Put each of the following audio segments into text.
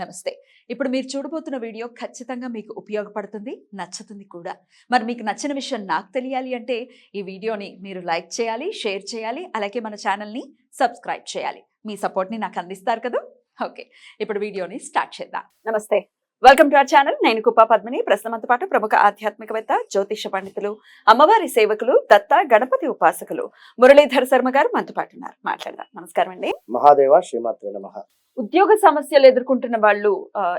నమస్తే. ఇప్పుడు మీరు చూడబోతున్న వీడియో ఖచ్చితంగా మీకు ఉపయోగపడుతుంది, నచ్చుతుంది కూడా. మరి మీకు నచ్చిన విషయం నాకు తెలియాలి అంటే ఈ వీడియోని మీరు లైక్ చేయాలి, షేర్ చేయాలి, అలాగే మన ఛానల్ని సబ్స్క్రైబ్ చేయాలి. మీ సపోర్ట్ని నాకు అందిస్తారు కదా. ఓకే, ఇప్పుడు వీడియోని స్టార్ట్ చేద్దాం. నమస్తే, వెల్కమ్ టు అవర్ ఛానల్. నేను కుప్పా పద్మిని. ప్రస్తుతంతో పాటు ప్రముఖ ఆధ్యాత్మికవేత్త, జ్యోతిష పండితులు, అమ్మవారి సేవకులు, దత్త గణపతి ఉపాసకులు మురళీధర్ శర్మ గారు మనతో పాటు ఉన్నారు. మాట్లాడదాం. నమస్కారం అండి. మహాదేవ శ్రీమాత్రే నమః. ఉద్యోగ సమస్యలు ఎదుర్కొంటున్న వాళ్ళు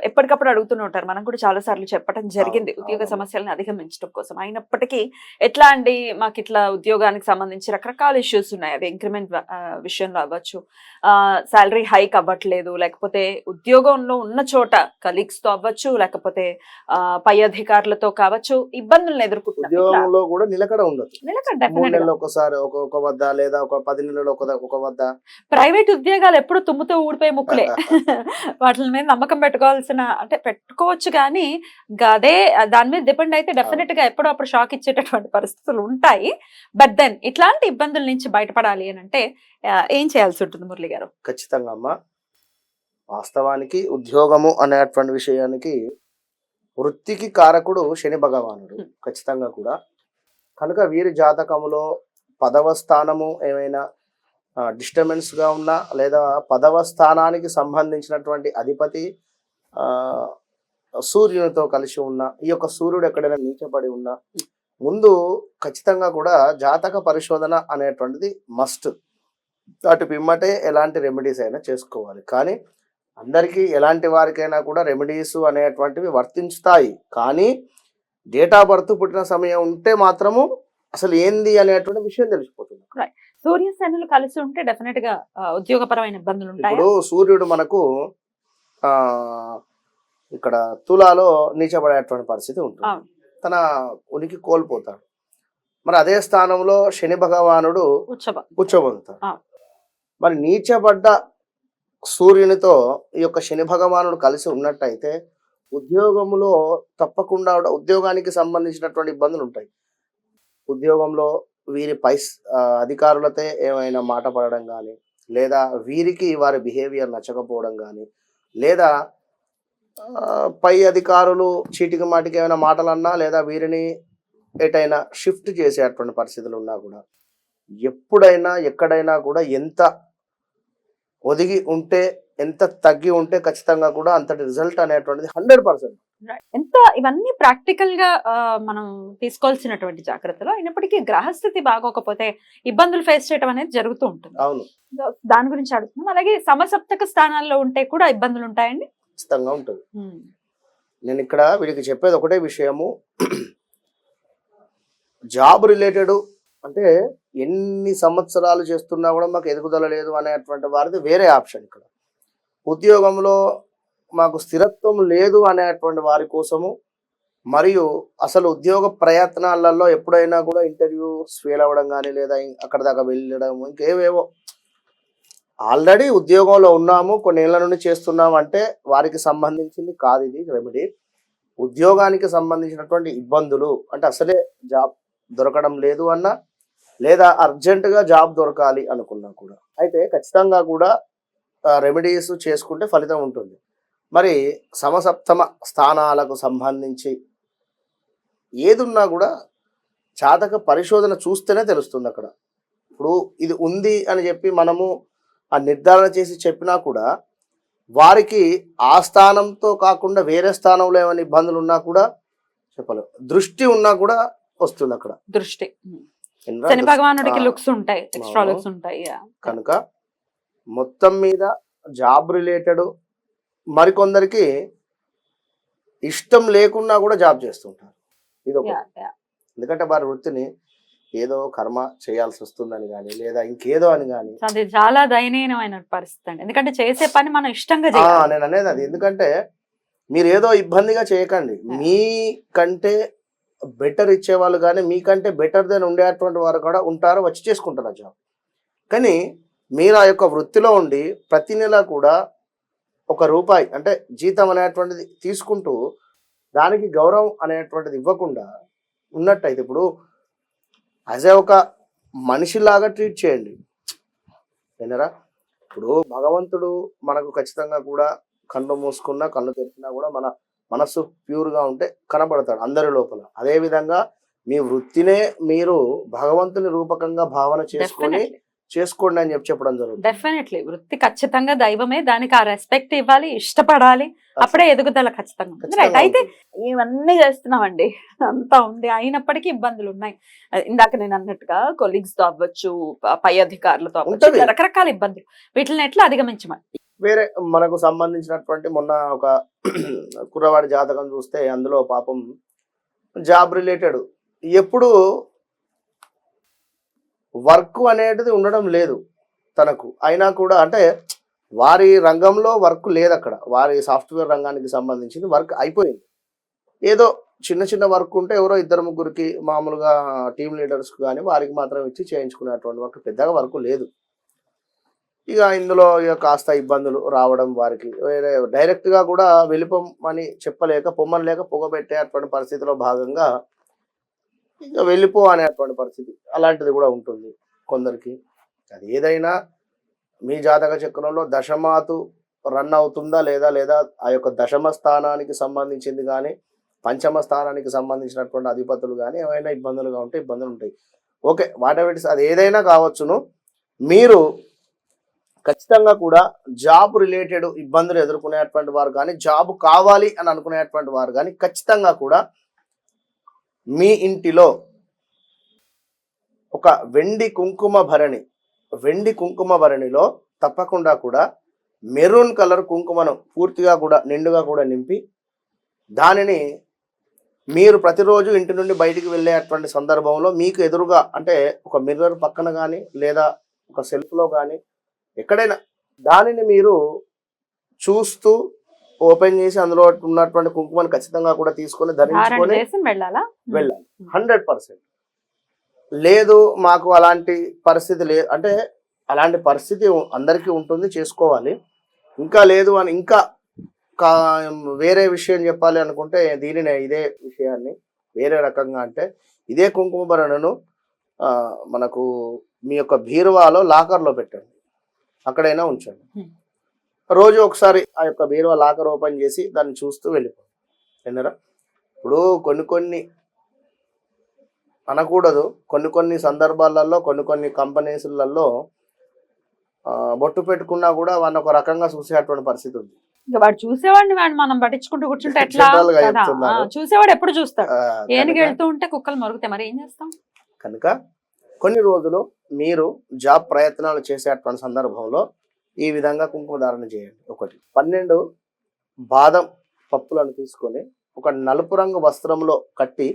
ఎప్పటికప్పుడు అడుగుతూనే ఉంటారు. మనం కూడా చాలా సార్లు చెప్పడం జరిగింది ఉద్యోగ సమస్యలను అధిగమించడం కోసం. అయినప్పటికీ ఎట్లా అండి, మాకు ఇట్లా ఉద్యోగానికి సంబంధించి రకరకాల ఇష్యూస్ ఉన్నాయి. అది ఇంక్రిమెంట్ విషయంలో అవ్వచ్చు, శాలరీ హైక్ అవ్వట్లేదు, లేకపోతే ఉద్యోగంలో ఉన్న చోట కలీగ్స్ తో అవ్వచ్చు, లేకపోతే పై అధికారులతో కావచ్చు, ఇబ్బందులను ఎదుర్కొంటున్నారు. ఉద్యోగంలో కూడా నిలకడ ఉండదు. ఒకసారి ఒక వద్ద లేదా ఒక 10 నెలలు ఒక వద్ద. ప్రైవేట్ ఉద్యోగాలు ఎప్పుడు తుమ్ముతో ఊడిపోయే ముక్కులే. వాటి మీద నమ్మకం పెట్టుకోవాల్సిన, అంటే పెట్టుకోవచ్చు కానీ అదే దాని మీద డిపెండ్ అయితే డెఫినెట్ గా ఎప్పుడో అప్పుడు షాక్ ఇచ్చేటటువంటి పరిస్థితులు ఉంటాయి. బట్ దెన్ ఇట్లాంటి ఇబ్బందుల నుంచి బయటపడాలి అని అంటే ఏం చేయాల్సి ఉంటుంది మురళి గారు? ఖచ్చితంగా అమ్మా, వాస్తవానికి ఉద్యోగము అనేటువంటి విషయానికి వృత్తికి కారకుడు శని భగవానుడు ఖచ్చితంగా కూడా. కనుక వీరి జాతకములో 10వ స్థానము ఏమైనా డిస్టర్బెన్స్ గా ఉన్నా, లేదా 10వ స్థానానికి సంబంధించినటువంటి అధిపతి సూర్యునితో కలిసి ఉన్న, ఈ యొక్క సూర్యుడు ఎక్కడైనా నీచపడి ఉన్నా, ముందు ఖచ్చితంగా కూడా జాతక పరిశోధన అనేటువంటిది మస్ట్. అటు పిమ్మటే ఎలాంటి రెమెడీస్ అయినా చేసుకోవాలి. కానీ అందరికీ ఎలాంటి వారికైనా కూడా రెమెడీస్ అనేటువంటివి వర్తించుతాయి. కానీ డేట్ ఆఫ్ బర్త్ పుట్టిన సమయం ఉంటే మాత్రము అసలు ఏంది అనేటువంటి విషయం తెలిసిపోతుంది. సూర్య శనులు కలిసి ఉంటే డెఫినెట్ గా ఉద్యోగపరమైన ఇబ్బందులు ఉంటాయి. ఇప్పుడు సూర్యుడు మనకు ఇక్కడ తులాలో నీచబడేటువంటి పరిస్థితి ఉంటుంది, తన ఉనికి కోల్పోతాడు. మరి అదే స్థానంలో శని భగవానుడు ఉచ్చబోతాడు. మరి నీచబడ్డ సూర్యునితో ఈ యొక్క శని భగవానుడు కలిసి ఉన్నట్టయితే ఉద్యోగంలో తప్పకుండా ఉద్యోగానికి సంబంధించినటువంటి ఇబ్బందులు ఉంటాయి. ఉద్యోగంలో వీరి అధికారులతో ఏమైనా మాట పడడం కానీ, లేదా వీరికి వారి బిహేవియర్ నచ్చకపోవడం కానీ, లేదా పై అధికారులు చీటికి మాటికి ఏమైనా మాటలన్నా, లేదా వీరిని ఎటైనా షిఫ్ట్ చేసేటువంటి పరిస్థితులు ఉన్నా కూడా, ఎప్పుడైనా ఎక్కడైనా కూడా ఎంత ఒదిగి ఉంటే, ఎంత తగ్గి ఉంటే ఖచ్చితంగా కూడా అంతటి రిజల్ట్ అనేటువంటిది 100%. ఎంత ఇవన్నీ ప్రాక్టికల్ గా మనం తీసుకోవాల్సినటువంటి జాగ్రత్తలు. అయినప్పటికీ గ్రహస్థితి బాగోకపోతే ఇబ్బందులు ఫేస్ చేయడం అనేది జరుగుతూ ఉంటుంది. అవును, దాని గురించి అడుగుతున్నాం. అలాగే సమసప్తక స్థానాల్లో ఉంటే కూడా ఇబ్బందులు ఉంటాయండి? ఖచ్చితంగా ఉంటుంది. నేను ఇక్కడ వీడికి చెప్పేది ఒకటే విషయము, జాబ్ రిలేటెడ్ అంటే ఎన్ని సంవత్సరాలు చేస్తున్నా కూడా మాకు ఎదుగుదల లేదు అనేటువంటి వారిది వేరే ఆప్షన్. ఇక్కడ ఉద్యోగంలో మాకు స్థిరత్వం లేదు అనేటువంటి వారి కోసము, మరియు అసలు ఉద్యోగ ప్రయత్నాలలో ఎప్పుడైనా కూడా ఇంటర్వ్యూస్ ఫెయిల్ అవ్వడం కానీ, లేదా అక్కడ దాకా వెళ్ళడం, ఇంకేవేవో ఆల్రెడీ ఉద్యోగంలో ఉన్నాము, కొన్ని ఏళ్ళ నుండి చేస్తున్నాము అంటే వారికి సంబంధించింది కాదు ఇది రెమెడీ. ఉద్యోగానికి సంబంధించినటువంటి ఇబ్బందులు అంటే అసలే జాబ్ దొరకడం లేదు అన్నా, లేదా అర్జెంటుగా జాబ్ దొరకాలి అనుకున్నా కూడా, అయితే ఖచ్చితంగా కూడా రెమెడీస్ చేసుకుంటే ఫలితం ఉంటుంది. మరి సమసప్తమ స్థానాలకు సంబంధించి ఏదున్నా కూడా జాతక పరిశోధన చూస్తేనే తెలుస్తుంది. అక్కడ ఇప్పుడు ఇది ఉంది అని చెప్పి మనము ఆ నిర్ధారణ చేసి చెప్పినా కూడా, వారికి ఆ స్థానంతో కాకుండా వేరే స్థానంలో ఏమైనా ఇబ్బందులు ఉన్నా కూడా చెప్పలేము. దృష్టి ఉన్నా కూడా వస్తుంది అక్కడ దృష్టి. శని భగవానుడికి లుక్స్ ఉంటాయి, ఎక్స్ట్రా లుక్స్ ఉంటాయి. కనుక మొత్తం మీద జాబ్ రిలేటెడ్ మరికొందరికి ఇష్టం లేకున్నా కూడా జాబ్ చేస్తుంటారు. ఇది ఒక, ఎందుకంటే వారి వృత్తిని ఏదో కర్మ చేయాల్సి వస్తుందని కానీ, లేదా ఇంకేదో అని కానీ, అది చాలా దయనీయమైన పరిస్థితి అండి. ఎందుకంటే చేసే పని మనం ఇష్టంగా చేయాలి. నేను అనేది అది. ఎందుకంటే మీరు ఏదో ఇబ్బందిగా చేయకండి, మీకంటే బెటర్ ఇచ్చేవాళ్ళు కానీ, మీకంటే బెటర్ దెన్ ఉండేటువంటి వారు కూడా ఉంటారు, వచ్చి చేసుకుంటారు ఆ జాబ్. కానీ మీరు ఆ యొక్క వృత్తిలో ఉండి ప్రతి నెల కూడా ₹1 అంటే జీతం అనేటువంటిది తీసుకుంటూ దానికి గౌరవం అనేటువంటిది ఇవ్వకుండా ఉన్నట్టయితే, ఇప్పుడు యాజ్ ఏ ఒక మనిషిలాగా ట్రీట్ చేయండి. వినరా? ఇప్పుడు భగవంతుడు మనకు ఖచ్చితంగా కూడా కళ్ళు మూసుకున్నా కళ్ళు తెరిచినా కూడా మన మనస్సు ప్యూర్గా ఉంటే కనబడతాడు అందరి లోపల. అదే విధంగా మీ వృత్తినే మీరు భగవంతుని రూపకంగా భావన చేసుకొని చేసుకోండి అని చెప్పడం జరుగుతుంది. డెఫినెట్లీ వృత్తి ఖచ్చితంగా దైవమే, దానికి ఆ రెస్పెక్ట్ ఇవ్వాలి, ఇష్టపడాలి, అప్పుడే ఎదుగుదల ఖచ్చితంగా ఉంటుంది. రైట్, అయితే ఇవన్నీ చేస్తున్నామండి, అంతా ఉంది, అయినప్పటికీ ఇబ్బందులు ఉన్నాయి. ఇందాక నేను అన్నట్టుగా కొలీగ్స్ తో అవ్వచ్చు, పై అధికారులతో అవ్వచ్చు, ఇట్లా రకరకాల ఇబ్బందులు, వీటిని ఎట్లా అధిగమించమని. వేరే మనకు సంబంధించినటువంటి మొన్న ఒక కుర్రవాడి జాతకం చూస్తే అందులో పాపం జాబ్ రిలేటెడ్ ఎప్పుడు వర్క్ అనేది ఉండడం లేదు తనకు, అయినా కూడా అంటే వారి రంగంలో వర్క్ లేదు అక్కడ, వారి సాఫ్ట్వేర్ రంగానికి సంబంధించింది వర్క్ అయిపోయింది. ఏదో చిన్న చిన్న వర్క్ ఉంటే ఎవరో ఇద్దరు ముగ్గురికి మామూలుగా టీమ్ లీడర్స్కి కానీ వారికి మాత్రం ఇచ్చి చేయించుకునేటువంటి వర్క్, పెద్దగా వర్క్ లేదు. ఇక ఇందులో ఇక కాస్త ఇబ్బందులు రావడం, వారికి వేరే డైరెక్ట్గా కూడా వెళ్ళిపోమని చెప్పలేక పొమ్మని లేక పొగబెట్టేటువంటి పరిస్థితిలో భాగంగా ఇక వెళ్ళిపో అనేటువంటి పరిస్థితి అలాంటిది కూడా ఉంటుంది కొందరికి. అది ఏదైనా మీ జాతక చక్రంలో దశమాతు రన్ అవుతుందా లేదా ఆ యొక్క దశమ స్థానానికి సంబంధించింది కానీ పంచమ స్థానానికి సంబంధించినటువంటి అధిపతులు కానీ ఏమైనా ఇబ్బందులుగా ఉంటే ఇబ్బందులు ఉంటాయి. ఓకే, వాటెవర్ అది ఏదైనా కావచ్చును. మీరు ఖచ్చితంగా కూడా జాబ్ రిలేటెడ్ ఇబ్బందులు ఎదుర్కొనేటువంటి వారు కానీ జాబ్ కావాలి అని అనుకునేటువంటి వారు కానీ ఖచ్చితంగా కూడా మీ ఇంటిలో ఒక వెండి కుంకుమ భరణిలో తప్పకుండా కూడా మెరూన్ కలర్ కుంకుమను పూర్తిగా కూడా నిండుగా కూడా నింపి దానిని మీరు ప్రతిరోజు ఇంటి నుండి బయటికి వెళ్ళేటువంటి సందర్భంలో మీకు ఎదురుగా అంటే ఒక మిర్రర్ పక్కన కానీ లేదా ఒక సెల్ఫ్లో కానీ ఎక్కడైనా దానిని మీరు చూస్తూ ఓపెన్ చేసి అందులో ఉన్నటువంటి కుంకుమను ఖచ్చితంగా కూడా తీసుకొని ధరించుకొని వెళ్ళాలి 100%. లేదు మాకు అలాంటి పరిస్థితి లేదు అంటే అలాంటి పరిస్థితి అందరికీ ఉంటుంది, చేసుకోవాలి. ఇంకా లేదు అని ఇంకా వేరే విషయం చెప్పాలి అనుకుంటే దీనినే ఇదే విషయాన్ని వేరే రకంగా అంటే ఇదే కుంకుమ భరణను మనకు మీ యొక్క బీరువాలో లాకర్లో పెట్టండి, అక్కడైనా ఉంచండి. రోజు ఒకసారి ఆ యొక్క బీరువా లాకర్ ఓపెన్ చేసి దాన్ని చూస్తూ వెళ్ళిపోండి. విన్నారా? ఇప్పుడు కొన్ని అనకూడదు, కొన్ని సందర్భాలలో కొన్ని కంపెనీస్లలో బొట్టు పెట్టుకున్నా కూడా వాడిని ఒక రకంగా చూసేటువంటి పరిస్థితి ఉంది. వాడు చూసేవాడిని మనం పట్టించుకుంటూ కూర్చుంటే ఎట్లా? చూసేవాడు ఎప్పుడు చూస్తాడు, ఏనుగు వెళ్తూ ఉంటే కుక్కలు మరుగుతాయి, మరి ఏం చేస్తాం? కనుక కొన్ని రోజులు మీరు జాబ్ ప్రయత్నాలు చేసేటువంటి సందర్భంలో ఈ విధంగా కుంకుమ ధారణ చేయండి. 12 బాదం పప్పులను తీసుకొని ఒక నలుపు రంగు వస్త్రంలో కట్టి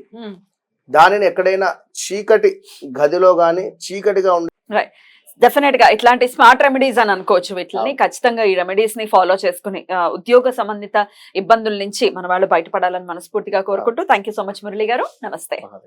దానిని ఎక్కడైనా చీకటి గదిలో గాని చీకటిగా ఉండే డెఫినెట్ గా ఇట్లాంటి స్మార్ట్ రెమెడీస్ అని అనుకోవచ్చు. వీటిని ఖచ్చితంగా ఈ రెమెడీస్ ని ఫాలో చేసుకుని ఉద్యోగ సంబంధిత ఇబ్బందుల నుంచి మన వాళ్ళు బయటపడాలని మనస్ఫూర్తిగా కోరుకుంటూ thank you so much Murali గారు, నమస్తే.